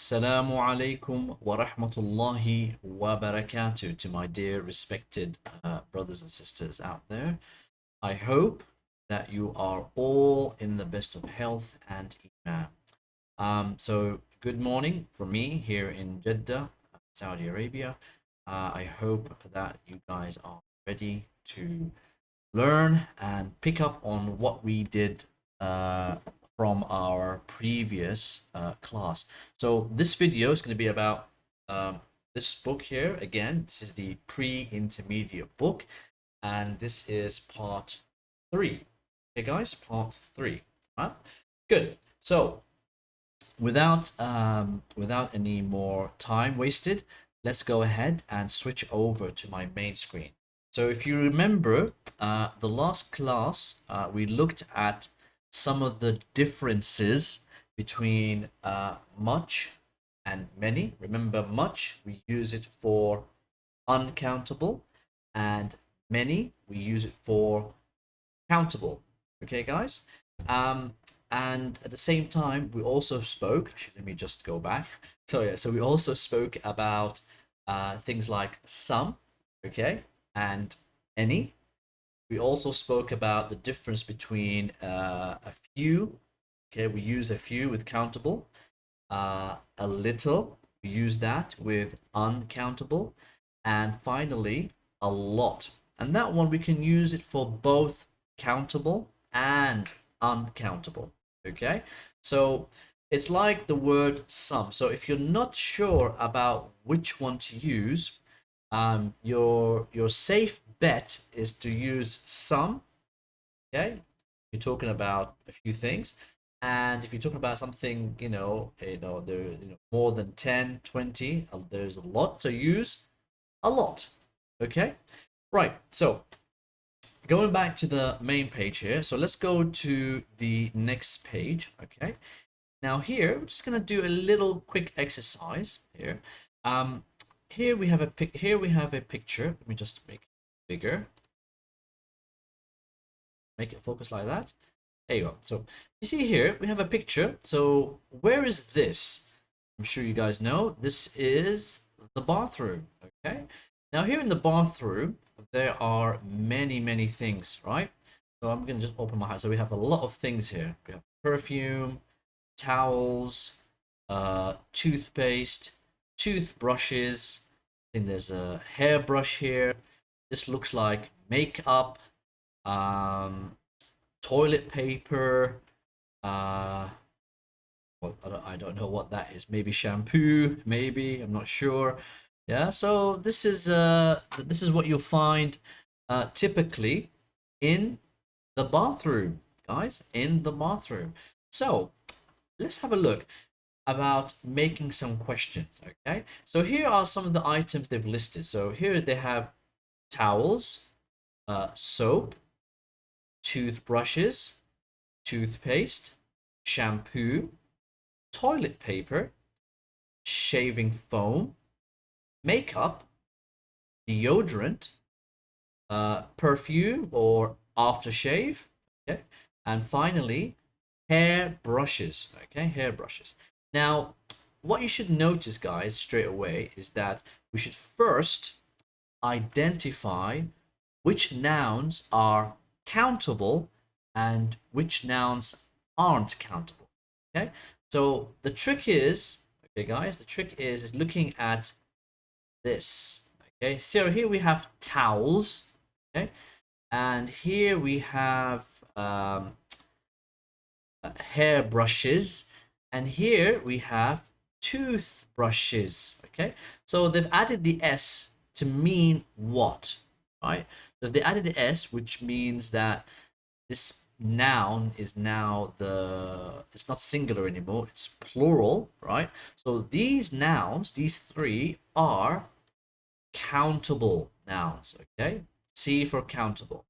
Assalamu alaikum wa rahmatullahi wa barakatuh to my dear respected brothers and sisters out there. I hope that you are all in the best of health and iman. So good morning from me here in Jeddah, Saudi Arabia. I hope that you guys are ready to learn and pick up on what we did from our previous class. So this video is going to be about this book here. Again, this is the pre-intermediate book, and this is part 3. Okay, guys, part 3. Right? Good. So without any more time wasted, let's go ahead and switch over to my main screen. So if you remember, the last class, we looked at some of the differences between much and many. Remember, much, we use it for uncountable, and many, we use it for countable. Okay, guys? And at the same time, we also spoke, actually, let me just go back. So yeah, so we also spoke about things like some, okay, and any. We also spoke about the difference between a few, okay, we use a few with countable, a little, we use that with uncountable, and finally, a lot. And that one, we can use it for both countable and uncountable, okay? So it's like the word some. So if you're not sure about which one to use, your safe bet is to use some. Okay, you're talking about a few things, and if you're talking about something, there, more than 10, 20, there's a lot. So use a lot. Okay, right. So going back to the main page here. So let's go to the next page. Okay. Now here, we're just gonna do a little quick exercise here. Here we have a picture. Let me just make it bigger. Make it focus like that. There you go. So you see here we have a picture. So where is this? I'm sure you guys know this is the bathroom. Okay. Now here in the bathroom there are many things, right? So I'm gonna just open my eyes. So we have a lot of things here. We have perfume, towels, toothpaste, toothbrushes. I think there's a hairbrush here. This looks like makeup, toilet paper. Well, I don't know what that is. Maybe shampoo. Maybe, I'm not sure. Yeah. So this is what you'll find typically in the bathroom, guys. In the bathroom. So let's have a look about making some questions. Okay, so here are some of the items they've listed. So here they have towels, soap, toothbrushes, toothpaste, shampoo, toilet paper, shaving foam, makeup, deodorant, perfume or aftershave, okay, and finally hair brushes. Okay, hair brushes. Now, what you should notice, guys, straight away is that we should first identify which nouns are countable and which nouns aren't countable. Okay, so the trick is, okay, guys, the trick is looking at this. Okay, so here we have towels. Okay, and here we have hair brushes, and here we have toothbrushes. Okay, so they've added the s to mean what, right? So they added the s, which means that this noun is now it's not singular anymore, it's plural, right? So these nouns, these three, are countable nouns. Okay, C for countable,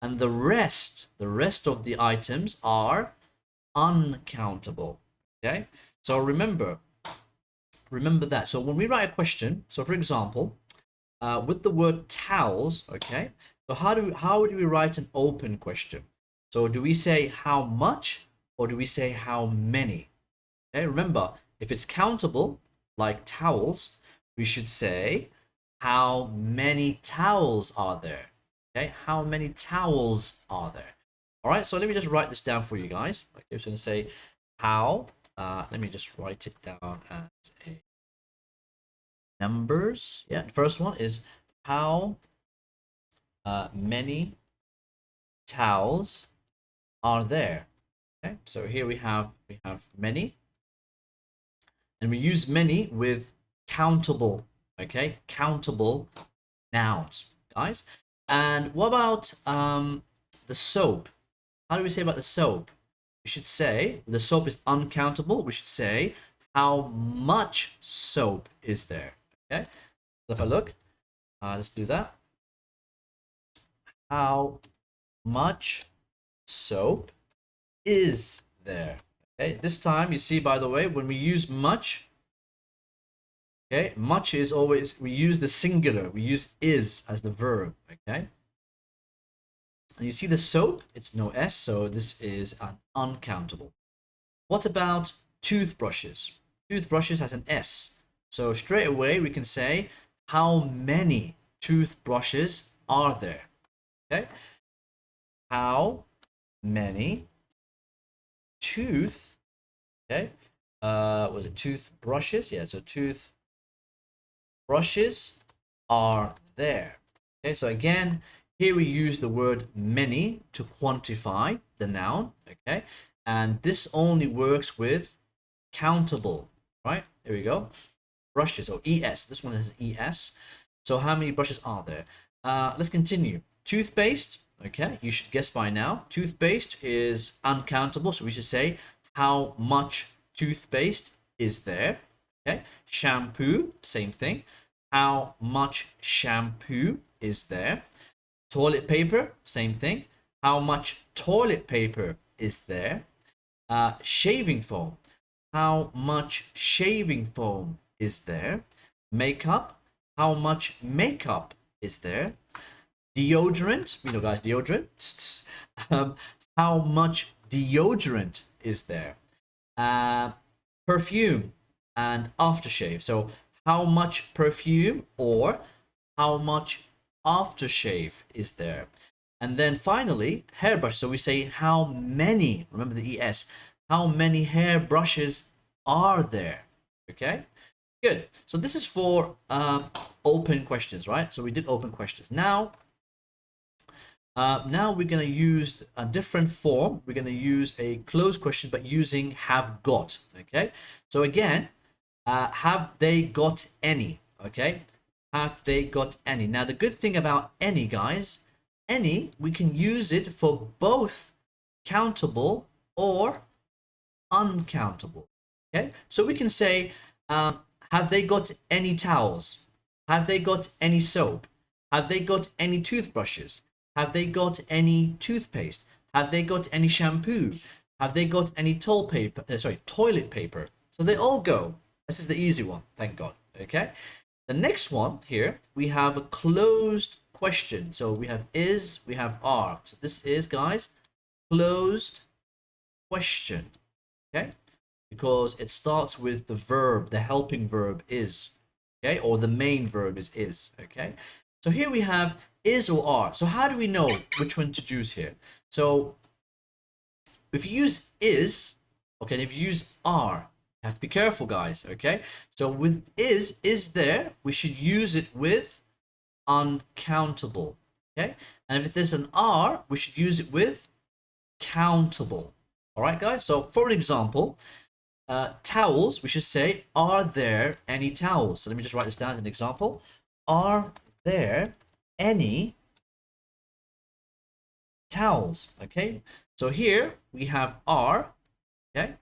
and the rest of the items are uncountable. Okay, so remember that. So when we write a question, so for example, with the word towels, okay, so how would we write an open question? So do we say how much or do we say how many? Okay, remember, If it's countable, like towels, we should say, how many towels are there? Okay, how many towels are there? All right, so let me just write this down for you guys. Okay, so I'm going to say how, let me just write it down as a numbers. Yeah, the first one is how many towels are there? Okay, so here we have many, and we use many with countable, okay, countable nouns, guys. And what about the soap? How do we say about the soap? We should say the soap is uncountable. We should say how much soap is there? Okay, so if I look, let's do that. How much soap is there? Okay, this time you see, by the way, when we use much, okay, much is always, we use the singular, we use is as the verb, okay. And you see the soap, it's no s, so this is an uncountable. What about toothbrushes? Toothbrushes has an s, so straight away we can say how many toothbrushes are there? Okay, how many okay, was it toothbrushes? Yeah, so toothbrushes are there. Okay, so again, here we use the word many to quantify the noun, okay, and this only works with countable, right? Here we go, brushes, or es, this one has es. So how many brushes are there? Let's continue. Toothpaste, okay, you should guess by now. Toothpaste is uncountable, so we should say how much toothpaste is there? Okay, shampoo, same thing. How much shampoo is there? Toilet paper, same thing. How much toilet paper is there? Shaving foam. How much shaving foam is there? Makeup. How much makeup is there? Deodorant. You know, guys, deodorant. How much deodorant is there? Perfume and aftershave. So how much perfume or how much aftershave is there? And then finally, hairbrush. So we say how many, remember the ES, how many hairbrushes are there? Okay, good. So this is for open questions, right? So we did open questions. Now we're going to use a different form. We're going to use a closed question, but using have got. Okay. So again, have they got any? Okay. Have they got any? Now the good thing about any, guys, any, we can use it for both countable or uncountable. Okay. So we can say, have they got any towels? Have they got any soap? Have they got any toothbrushes? Have they got any toothpaste? Have they got any shampoo? Have they got any toilet paper? So they all go. This is the easy one, thank God. Okay. The next one here, we have a closed question. So we have is, we have are. So this is, guys, closed question. Okay. Because it starts with the verb, the helping verb is. Okay. Or the main verb is. Okay. So here we have is or are. So how do we know which one to choose here? So if you use is, okay, and if you use are, you have to be careful, guys, okay? So with is there, we should use it with uncountable, okay? And if there's an are, we should use it with countable. All right, guys? So for an example, towels, we should say, are there any towels? So let me just write this down as an example. Are there any towels? Okay, so here we have are, okay,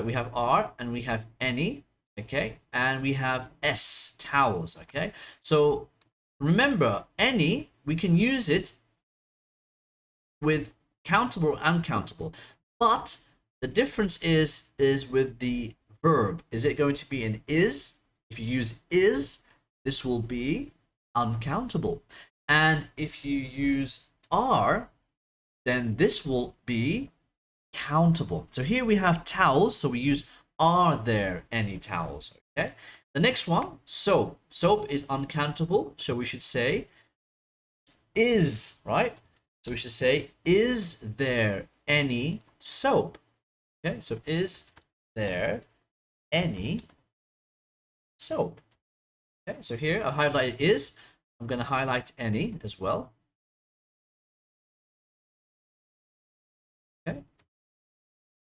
we have are and we have any, okay, and we have s, towels, okay. So remember, any, we can use it with countable or uncountable, but the difference is with the verb. Is it going to be an is? If you use is, this will be uncountable, and if you use are, then this will be countable. So here we have towels, so we use are there any towels? Okay. The next one, soap. Soap is uncountable, so we should say is, right? So we should say, is there any soap? Okay, so is there any soap? Okay, so here I highlighted is. I'm going to highlight any as well. Okay.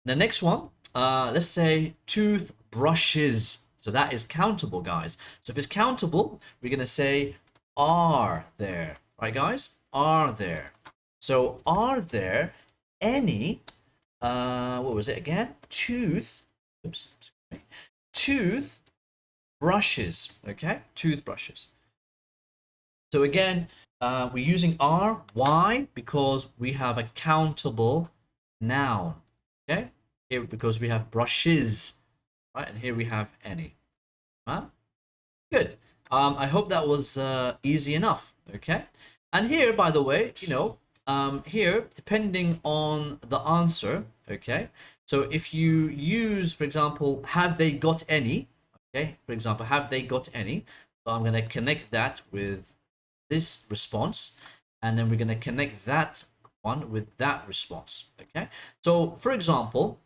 The next one, let's say toothbrushes. So that is countable, guys. So if it's countable, we're going to say, are there? Right, guys? Are there? So are there any, what was it again? Oops, sorry. Tooth brushes, okay? Toothbrushes. So again, we're using are. Why? Because we have a countable noun, okay? Here, because we have brushes, right? And here we have any. Huh? Good. I hope that was easy enough, okay? And here, by the way, here, depending on the answer, okay? So if you use, for example, have they got any? Okay, for example, have they got any? So I'm going to connect that with this response, and then we're going to connect that one with that response, okay? So for example,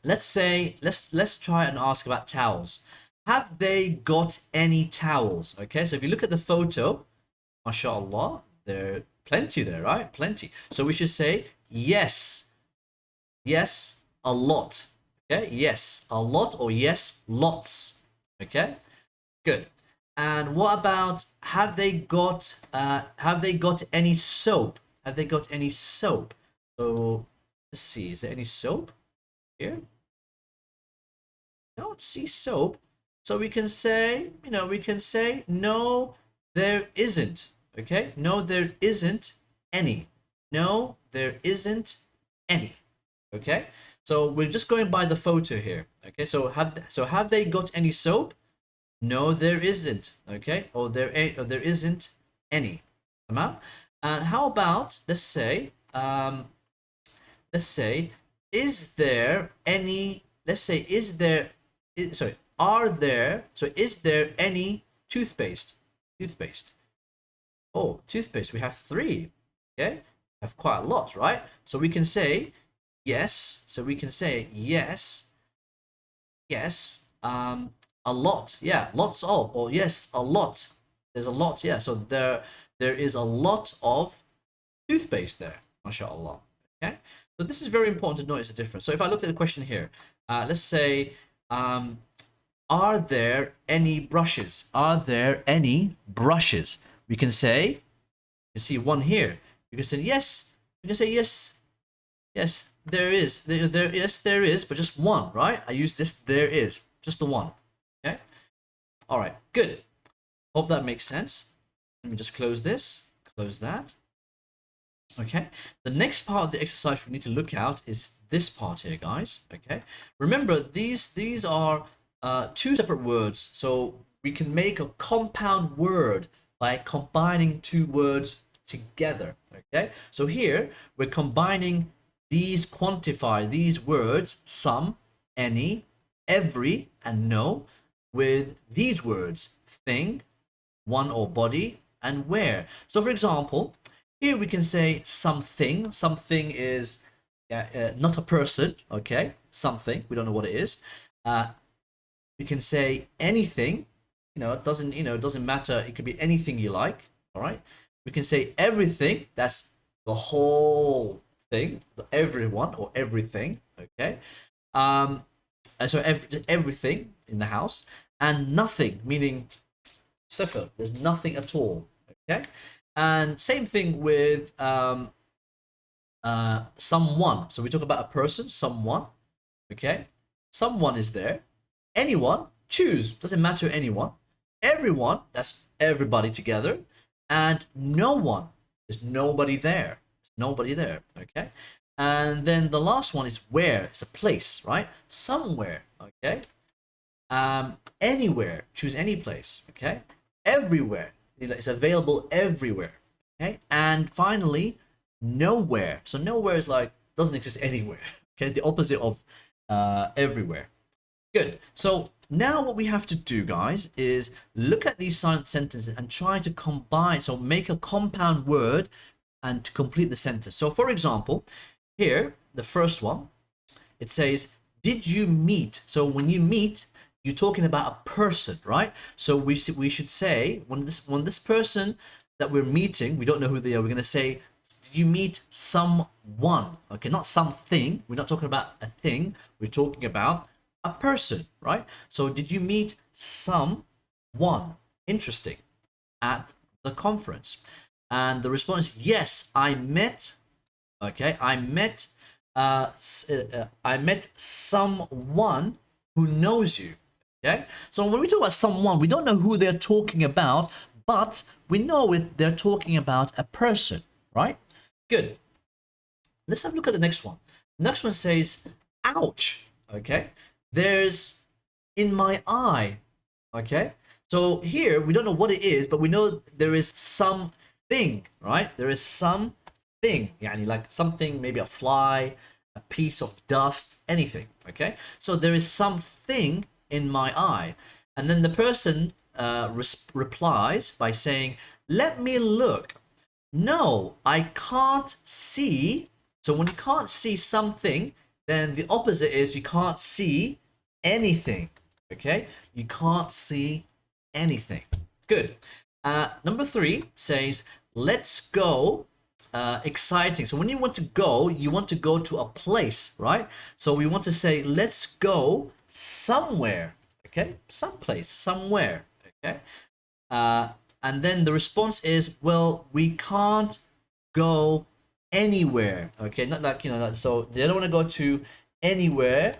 let's try and ask about towels. Have they got any towels? Okay, so if you look at the photo, mashallah, there are plenty there, right? Plenty. So we should say yes, yes, a lot. Okay, yes, a lot, or yes, lots. Okay, good. And what about have they got any soap? Have they got any soap? So let's see, is there any soap here? Don't see soap. So we can say, no, there isn't. Okay, no, there isn't any. No, there isn't any. Okay, so we're just going by the photo here. Okay, so have they got any soap? No, there isn't. Okay, or there isn't any. Tamam. And how about let's say, is there any? Let's say, sorry, are there? So is there any toothpaste? Toothpaste. Oh, toothpaste. We have 3. Okay, we have quite a lot, right? So we can say yes. So we can say yes. Yes. A lot. Yeah, lots of. Or yes, a lot. There's a lot. Yeah. So there is a lot of toothpaste there. MashaAllah. Okay. So this is very important to notice the difference. So if I look at the question here, let's say, are there any brushes? Are there any brushes? We can say, you see one here. You can say yes. You can say yes. Yes, there is. Yes, there is, but just one, right? I use this. There is just the one. Okay. All right. Good. Hope that makes sense. Let me just close this. Close that. Okay, the next part of the exercise we need to look at is this part here, guys. Okay, remember these are 2 separate words, so we can make a compound word by combining 2 words together. Okay, so here we're combining these words, some, any, every, and no, with these words, thing, one or body, and where. So for example, here we can say something. Something is not a person, okay? Something, we don't know what it is. We can say anything. It doesn't matter. It could be anything you like. All right. We can say everything. That's the whole thing, everyone or everything. Okay. And so everything in the house, and nothing, meaning صفر. There's nothing at all. Okay. And same thing with someone. So we talk about a person, someone. Okay. Someone is there. Anyone, choose. Doesn't matter anyone. Everyone, that's everybody together. And no one, there's nobody there. There's nobody there. Okay. And then the last one is where. It's a place, right? Somewhere. Okay. Anywhere. Choose any place. Okay. Everywhere. It's available everywhere. Okay. And finally, nowhere. So nowhere is like doesn't exist anywhere. Okay. The opposite of everywhere. Good. So now what we have to do, guys, is look at these silent sentences and try to combine, so make a compound word and to complete the sentence. So for example, here, the first one, it says, did you meet? So when you meet, you're talking about a person, right? So we should say, when this person that we're meeting, we don't know who they are, we're going to say, did you meet someone? Okay, not something. We're not talking about a thing. We're talking about a person, right? So did you meet someone interesting at the conference? And the response is, yes, I met. Okay, I met someone who knows you. Okay, so when we talk about someone, we don't know who they're talking about, but we know they're talking about a person, right? Good. Let's have a look at the next one. The next one says, ouch. Okay, there's in my eye. Okay, so here we don't know what it is, but we know there is something, right? There is something, yani like something, maybe a fly, a piece of dust, anything. Okay, so there is something in my eye, and then the person replies by saying, let me look. No, I can't see. So when you can't see something, then the opposite is you can't see anything. Okay, you can't see anything. Good. Number 3 says, let's go. Exciting. So when you want to go to a place, right? So we want to say, let's go somewhere. Okay, someplace, somewhere. Okay, and then the response is, well, we can't go anywhere. Okay, not like, so they don't want to go to anywhere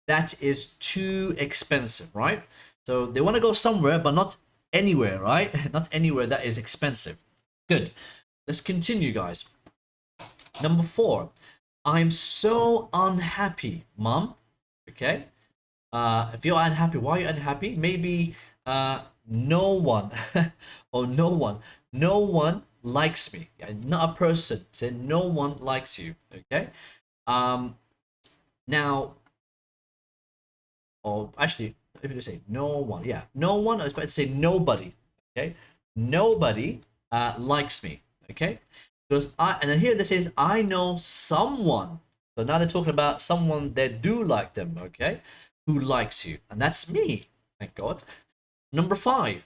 that is too expensive, right? So they want to go somewhere, but not anywhere, right? Not anywhere that is expensive. Good. Let's continue, guys. Number 4, I'm so unhappy, Mom. Okay. If you're unhappy, why are you unhappy? Maybe no one or no one likes me. Yeah, not a person. Say no one likes you. Okay. Now, or actually, if you say no one, yeah, no one. I was about to say nobody. Okay, nobody likes me. Okay, because and then here this says I know someone. So now they're talking about someone that do like them. Okay, who likes you, and that's me. Thank God. Number 5,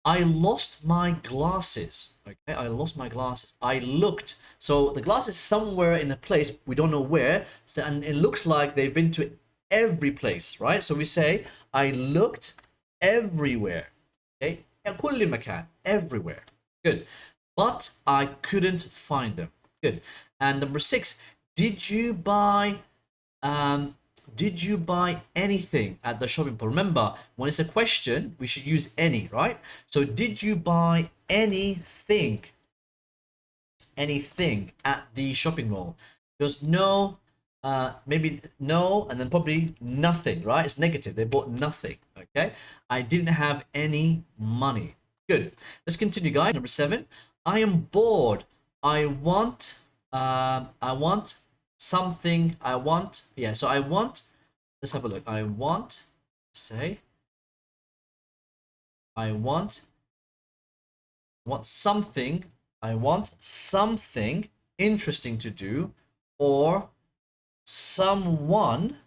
I lost my glasses. Okay, I lost my glasses. I looked. So the glasses somewhere in a place we don't know where. So, and it looks like they've been to every place, right? So we say I looked everywhere. Okay, كل مكان, everywhere. Good. But I couldn't find them. Good. And number 6, did you buy anything at the shopping mall? Remember, when it's a question, we should use any, right? So did you buy anything at the shopping mall? Because no, maybe no, and then probably nothing, right? It's negative. They bought nothing. Okay, I didn't have any money. Good. Let's continue, guys. Number 7, I am bored. I want something. So I want, let's have a look. I want something. I want something interesting to do, or someone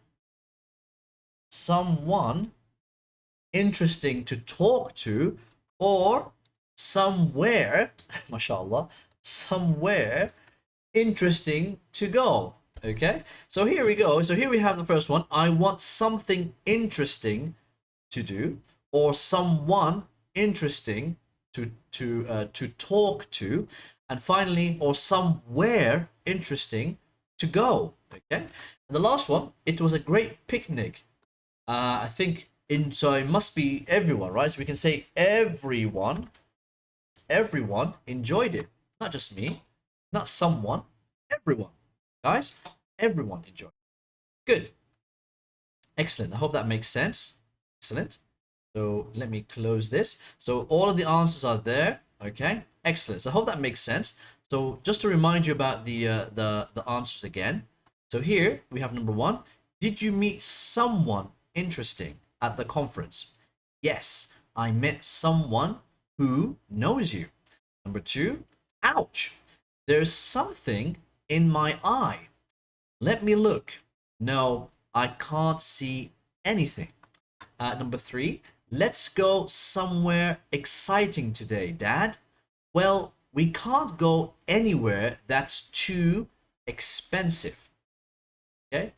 interesting to talk to, or somewhere, mashallah, somewhere interesting to go. Okay, so here we go. So here we have the first one. I want something interesting to do, or someone interesting to talk to, and finally, or somewhere interesting to go. Okay, and the last one, it was a great picnic. I think so it must be everyone, right? So we can say everyone enjoyed it, not just me, not someone, everyone. Guys, everyone enjoyed. Good. Excellent. I hope that makes sense. Excellent. So let me close this. So all of the answers are there. Okay. Excellent. So I hope that makes sense. So just to remind you about the answers again. So here we have number 1. Did you meet someone interesting at the conference? Yes, I met someone who knows you. Number 2, ouch, there's something in my eye. Let me look. No, I can't see anything. Number 3, let's go somewhere exciting today, Dad. Well, we can't go anywhere that's too expensive. Okay?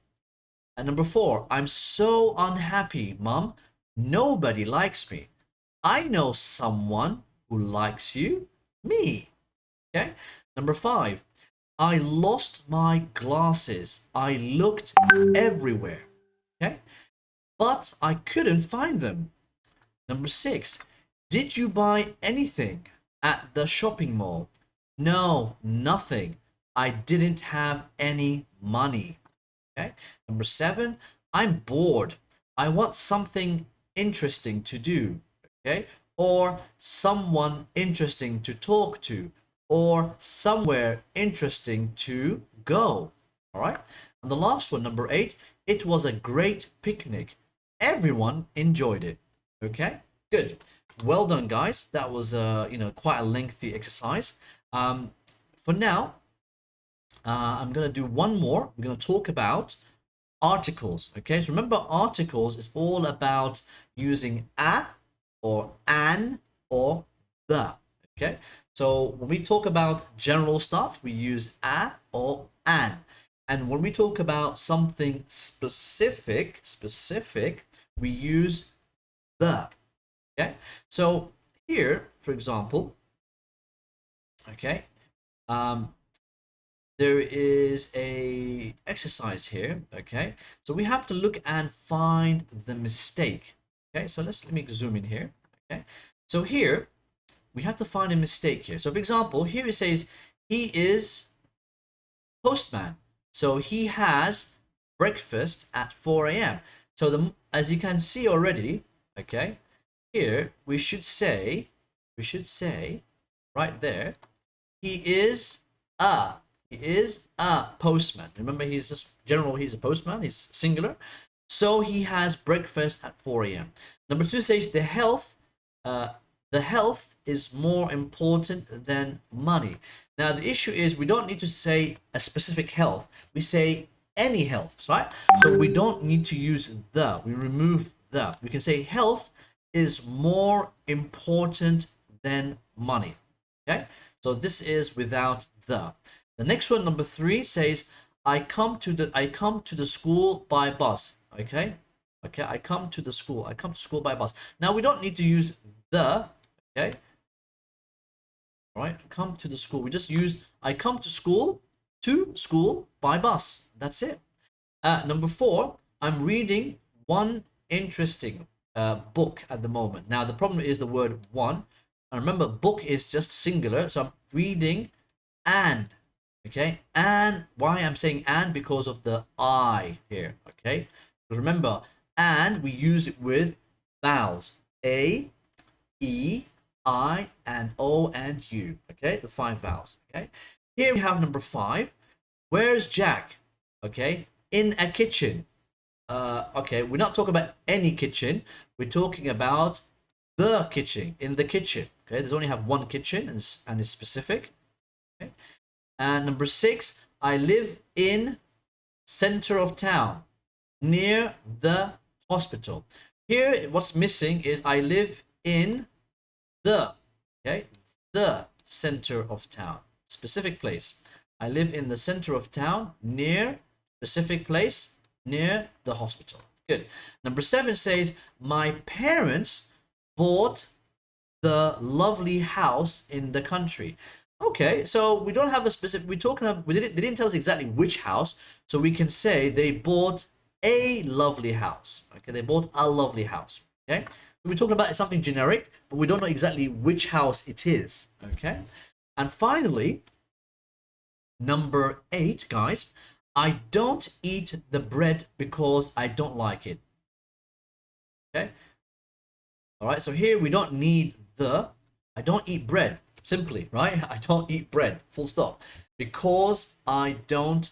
And number 4, I'm so unhappy, Mom. Nobody likes me. I know someone who likes you. Me. Okay? Number 5, I lost my glasses. I looked everywhere. Okay? But I couldn't find them. Number 6, did you buy anything at the shopping mall? No, nothing. I didn't have any money. Okay. Number 7, I'm bored. I want something interesting to do. Okay. Or someone interesting to talk to. Or somewhere interesting to go. All right. And the last one, number 8, it was a great picnic. Everyone enjoyed it. Okay. Good. Well done, guys. That was quite a lengthy exercise. For now, I'm going to do one more. We're going to talk about articles. Okay, so remember, articles is all about using a or an or the. Okay, so when we talk about general stuff, we use a or an. And when we talk about something specific, we use the. Okay, so here, for example, okay, there is a exercise here. Okay, so we have to look and find the mistake. Okay, so let me zoom in here. Okay, so here we have to find a mistake here. So for example, here it says he is postman, so he has breakfast at 4 a.m. So as you can see already, okay, here we should say right there, he is a postman. Remember, he's just general, he's a postman, he's singular. So he has breakfast at 4 a.m. Number 2 says the health is more important than money. Now the issue is we don't need to say a specific health. We say any health, right? So we don't need to use the. We remove the. We can say health is more important than money. Okay? So this is without the. The next one, number 3, says I come to the school by bus. Okay? Okay, I come to school by bus. Now we don't need to use the, okay? All right, come to the school. We just use I come to school by bus. That's it. Number 4, I'm reading one interesting book at the moment. Now the problem is the word one. And remember, book is just singular, so I'm reading an. Okay, and why I'm saying and? Because of the I here. Okay, because remember, and we use it with vowels a, e, I, and o and u. Okay, the 5 vowels. Okay, here we have number 5. Where's Jack? Okay, in a kitchen. Okay, we're not talking about any kitchen. We're talking about the kitchen, in the kitchen. Okay, there's only have one kitchen and it's specific. Okay, and number 6, I live in center of town, near the hospital. Here, what's missing is I live in the, okay, the center of town, specific place. I live in the center of town, near specific place, near the hospital. Good. Number 7 says my parents bought the lovely house in the country. Okay, so we don't have a specific. We're talking about. They didn't tell us exactly which house, so we can say they bought a lovely house. Okay, they bought a lovely house. Okay, so we're talking about something generic, but we don't know exactly which house it is. Okay, and finally, number 8, guys, I don't eat the bread because I don't like it. Okay, all right. So here we don't need the. I don't eat bread. Simply, right? I don't eat bread, full stop, because I don't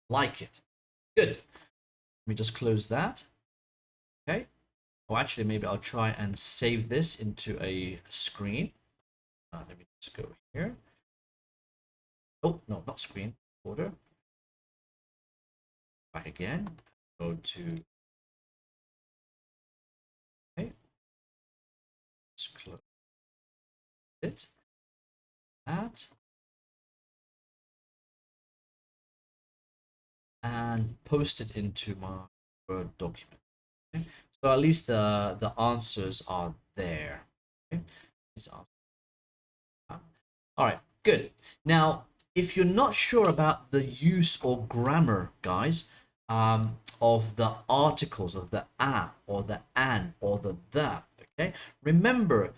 like it. Good. Let me just close that. Okay. Oh, actually, maybe I'll try and save this into a screen. Let me just go here. Oh, no, not screen. Folder. Back again. Go to. Okay. Let's close it. That. And post it into my Word document. Okay? So at least the answers are there. Okay? These are all right, good. Now, if you're not sure about the use or grammar, guys, of the articles of the a or the an or the, okay, remember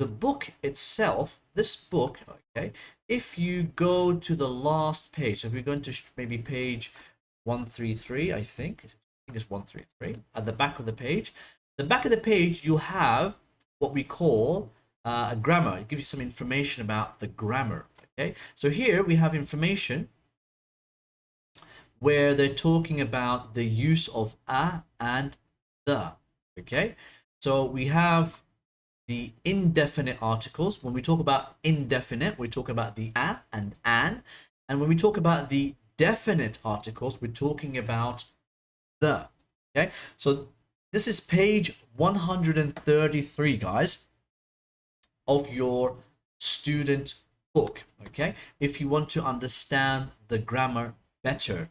the book itself, this book, okay, if you go to the last page, so if we're going to maybe page 133, I think it's 133 at the back of the page. The back of the page, you have what we call a grammar. It gives you some information about the grammar. Okay, so here we have information where they're talking about the use of a and the. Okay, so we have the indefinite articles. When we talk about indefinite, we talk about the a and an. And when we talk about the definite articles, we're talking about the. Okay, so this is page 133, guys, of your student book. Okay, if you want to understand the grammar better.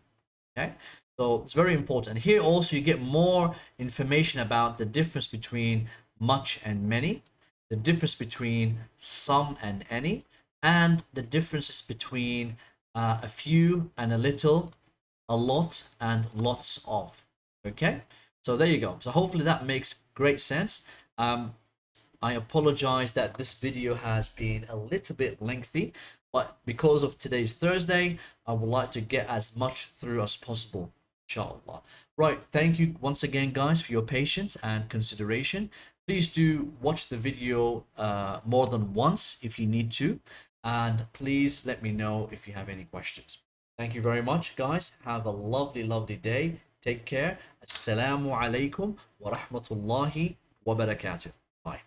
Okay, so it's very important. Here also you get more information about the difference between much and many, the difference between some and any, and the differences between a few and a little, a lot and lots of. Okay, so there you go. So hopefully that makes great sense. I apologize that this video has been a little bit lengthy, but because of today's Thursday, I would like to get as much through as possible, inshallah. Right, thank you once again, guys, for your patience and consideration. Please do watch the video more than once if you need to, and please let me know if you have any questions. Thank you very much, guys. Have a lovely, lovely day. Take care. Assalamu alaikum wa rahmatullahi wa barakatuh. Bye.